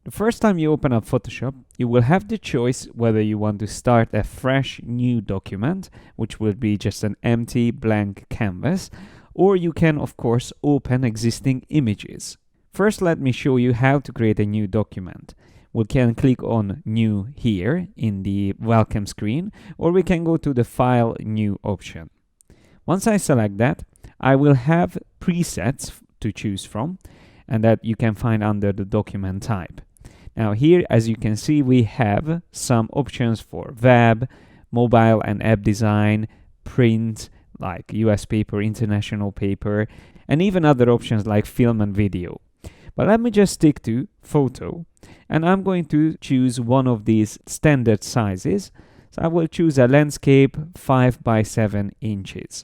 The first time you open up Photoshop, you will have the choice whether you want to start a fresh new document, which will be just an empty blank canvas, or you can of course open existing images. First, let me show you how to create a new document. We can click on New here in the welcome screen, or we can go to the File New option. Once I select that, I will have presets to choose from, and that you can find under the document type. Now here, as you can see, we have some options for web, mobile and app design, print, like US paper, international paper, and even other options like film and video. But let me just stick to photo, and I'm going to choose one of these standard sizes. So I will choose a landscape 5 by 7 inches.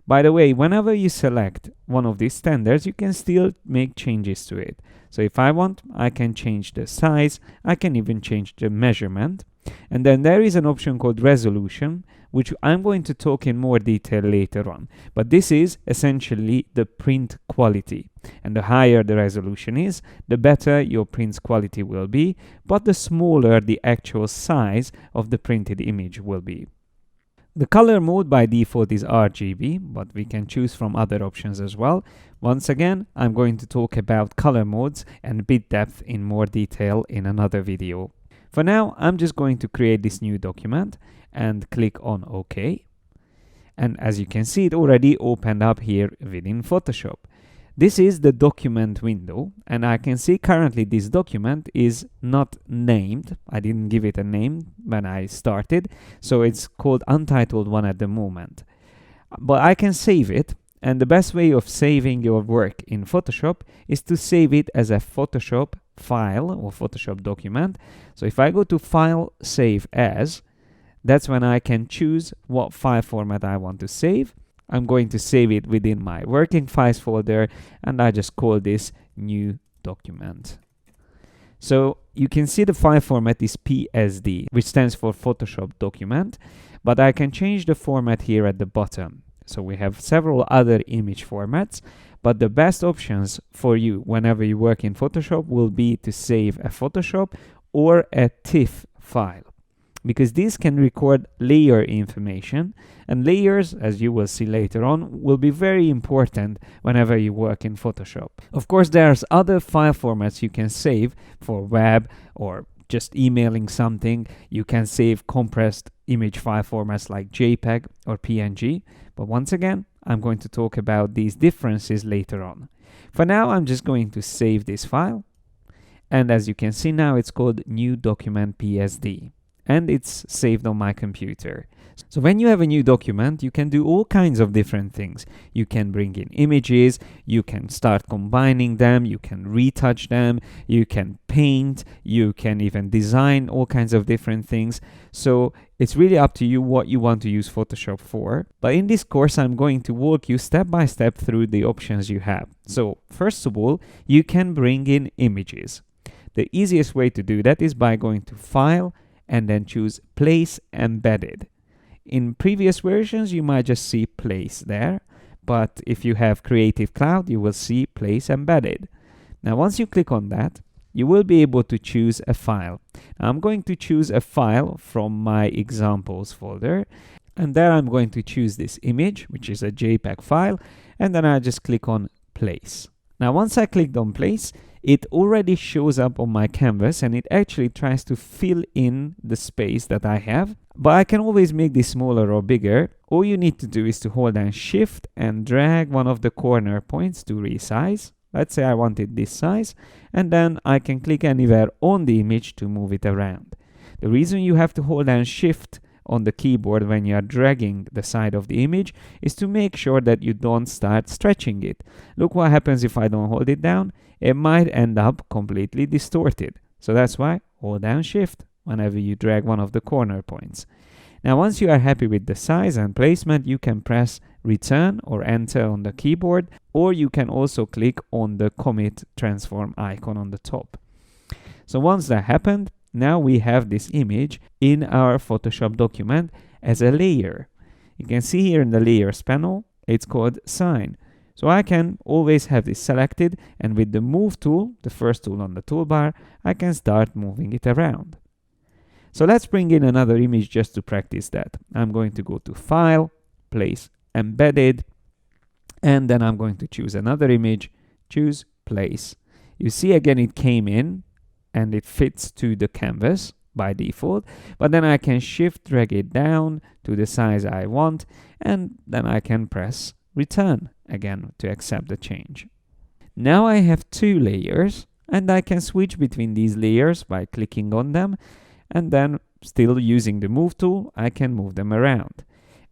By the way, whenever you select one of these standards, you can still make changes to it. So if I want, I can change the size, I can even change the measurement. And then there is an option called resolution, which I'm going to talk in more detail later on. But this is essentially the print quality. And the higher the resolution is, the better your print quality will be, but the smaller the actual size of the printed image will be. The color mode by default is RGB, but we can choose from other options as well. Once again, I'm going to talk about color modes and bit depth in more detail in another video. For now, I'm just going to create this new document and click on OK. And as you can see, it already opened up here within Photoshop. This is the document window, and I can see currently this document is not named. I didn't give it a name when I started, so it's called Untitled One at the moment. But I can save it, and the best way of saving your work in Photoshop is to save it as a Photoshop file or Photoshop document. So if I go to File, Save As, that's when I can choose what file format I want to save. I'm going to save it within my working files folder, and I just call this new document. So you can see the file format is PSD, which stands for Photoshop document, but I can change the format here at the bottom. So we have several other image formats, but the best options for you whenever you work in Photoshop will be to save a Photoshop or a TIFF file, because these can record layer information, and layers, as you will see later on, will be very important whenever you work in Photoshop. Of course, there's other file formats you can save for web or just emailing something. You can save compressed image file formats like JPEG or PNG, but once again, I'm going to talk about these differences later on. For now, I'm just going to save this file, and as you can see now, it's called New Document PSD. And it's saved on my computer. So when you have a new document, you can do all kinds of different things. You can bring in images, you can start combining them, you can retouch them, you can paint, you can even design all kinds of different things. So it's really up to you what you want to use Photoshop for. But in this course, I'm going to walk you step by step through the options you have. So first of all, you can bring in images. The easiest way to do that is by going to File, and then choose Place Embedded. In previous versions, you might just see Place there, but if you have Creative Cloud, you will see Place Embedded. Now, once you click on that, you will be able to choose a file. Now, I'm going to choose a file from my examples folder, and there I'm going to choose this image, which is a JPEG file, and then I just click on Place. Now, once I clicked on Place, it already shows up on my canvas, and it actually tries to fill in the space that I have. But I can always make this smaller or bigger. All you need to do is to hold down Shift and drag one of the corner points to resize. Let's say I wanted this size, and then I can click anywhere on the image to move it around. The reason you have to hold down Shift on the keyboard when you are dragging the side of the image is to make sure that you don't start stretching it. Look what happens if I don't hold it down. It might end up completely distorted. So that's why hold down Shift whenever you drag one of the corner points. Now, once you are happy with the size and placement, you can press Return or Enter on the keyboard, or you can also click on the Commit Transform icon on the top. So once that happened, now we have this image in our Photoshop document as a layer. You can see here in the Layers panel, it's called Sign. So I can always have this selected, and with the move tool, the first tool on the toolbar, I can start moving it around. So let's bring in another image just to practice that. I'm going to go to File, Place Embedded, and then I'm going to choose another image, choose Place. You see again it came in and it fits to the canvas by default, but then I can shift drag it down to the size I want, and then I can press return again to accept the change. Now I have two layers, and I can switch between these layers by clicking on them, and then still using the move tool I can move them around.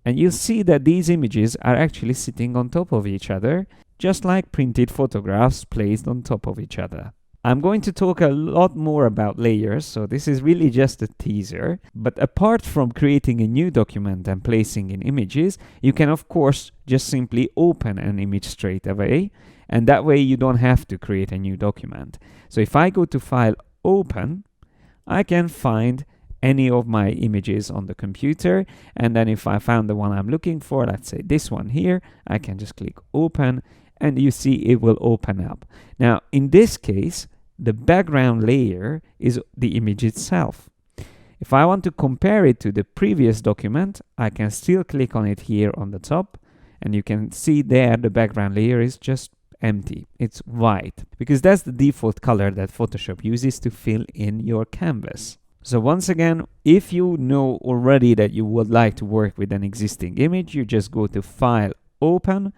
And you'll see that these images are actually sitting on top of each other, just like printed photographs placed on top of each other. I'm going to talk a lot more about layers, so this is really just a teaser. But apart from creating a new document and placing in images, you can of course just simply open an image straight away, and that way you don't have to create a new document. So if I go to File, Open, I can find any of my images on the computer, and then if I found the one I'm looking for, let's say this one here, I can just click Open, and you see it will open up. Now in this case, the background layer is the image itself. If I want to compare it to the previous document, I can still click on it here on the top, and you can see there the background layer is just empty. It's white, because that's the default color that Photoshop uses to fill in your canvas. So once again, if you know already that you would like to work with an existing image, you just go to File, Open,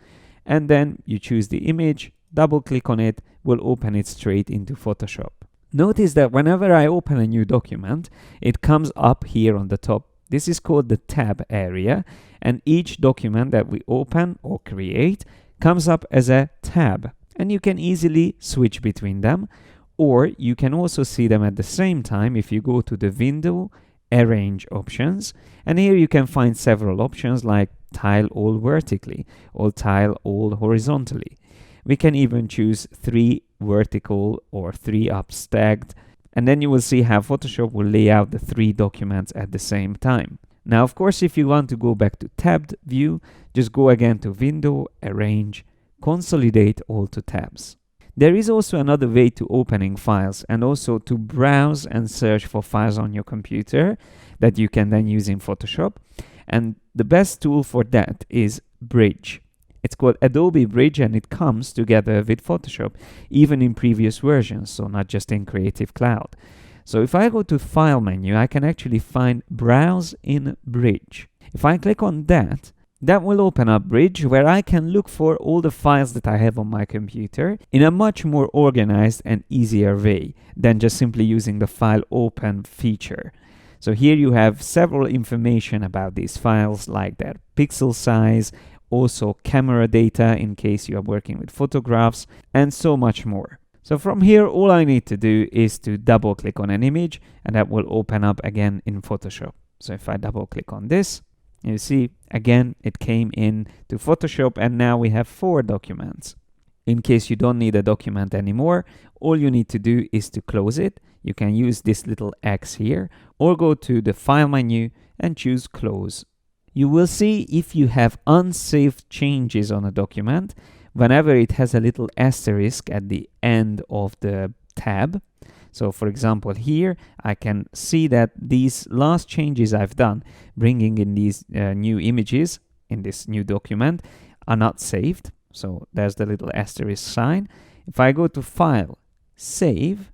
and then you choose the image, double click on it, will open it straight into Photoshop. Notice that whenever I open a new document, it comes up here on the top. This is called the tab area, and each document that we open or create comes up as a tab, and you can easily switch between them, or you can also see them at the same time if you go to the Window, Arrange options, and here you can find several options like Tile all vertically or Tile all horizontally. We can even choose 3 vertical or 3 up stacked, and then you will see how Photoshop will lay out the 3 documents at the same time. Now, of course, if you want to go back to tabbed view, just go again to Window, Arrange, Consolidate all to tabs. There is also another way to opening files and also to browse and search for files on your computer that you can then use in Photoshop. And the best tool for that is Bridge. It's called Adobe Bridge, and it comes together with Photoshop, even in previous versions, so not just in Creative Cloud. So if I go to File menu, I can actually find Browse in Bridge. If I click on that, that will open up Bridge, where I can look for all the files that I have on my computer in a much more organized and easier way than just simply using the File Open feature. So here you have several information about these files, like their pixel size, also camera data in case you are working with photographs, and so much more. So from here, all I need to do is to double click on an image, and that will open up again in Photoshop. So if I double click on this, you see again it came in to Photoshop, and now we have 4 documents. In case you don't need a document anymore, all you need to do is to close it. You can use this little X here, or go to the File menu and choose Close. You will see if you have unsaved changes on a document, whenever it has a little asterisk at the end of the tab. So for example here, I can see that these last changes I've done, bringing in these new images in this new document, are not saved. So there's the little asterisk sign. If I go to File, Save,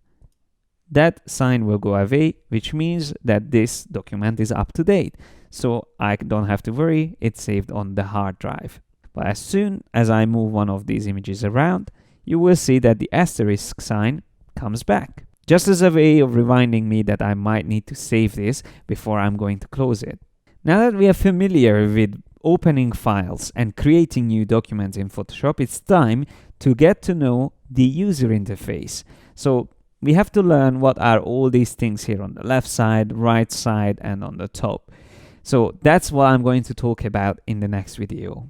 that sign will go away, which means that this document is up to date. So I don't have to worry, it's saved on the hard drive. But as soon as I move one of these images around, you will see that the asterisk sign comes back, just as a way of reminding me that I might need to save this before I'm going to close it. Now that we are familiar with opening files and creating new documents in Photoshop, it's time to get to know the user interface. So we have to learn what are all these things here on the left side, right side, and on the top. So that's what I'm going to talk about in the next video.